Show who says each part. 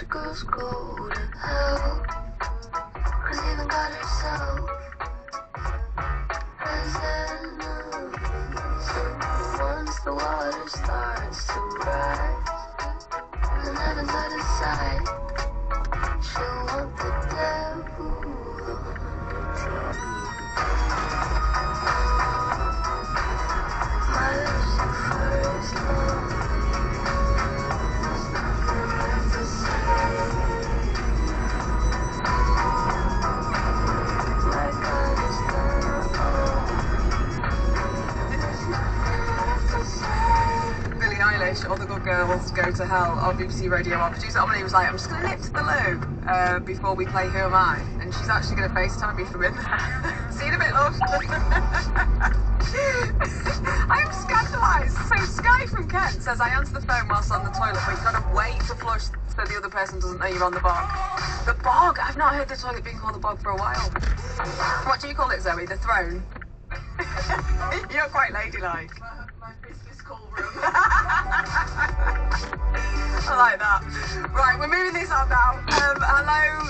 Speaker 1: Bad girls go to hell, 'cause even God herself has enemies. And once the water starts to rise and heaven's out of sight, she'll want the devil underneath. My Lucifer's lonely, there's nothing left to say. My God is gonna own me, there's nothing left to say.
Speaker 2: Billie Eilish, All the Good Girls Go to Hell on BBC Radio 1. Producer Omni was like, I'm just going to nip to the loo before we play Who Am I? And she's actually going to FaceTime me from in there. See you in a bit, love. I am scandalised. So Sky from Kent says I answer the phone whilst on the toilet, but you've got to wait to flush so the other person doesn't know you're on the bog. The bog? I've not heard the toilet being called the bog for a while. What do you call it, Zoe? The throne? You're quite ladylike. My business call room. I like that. Right, we're moving this on now. Hello.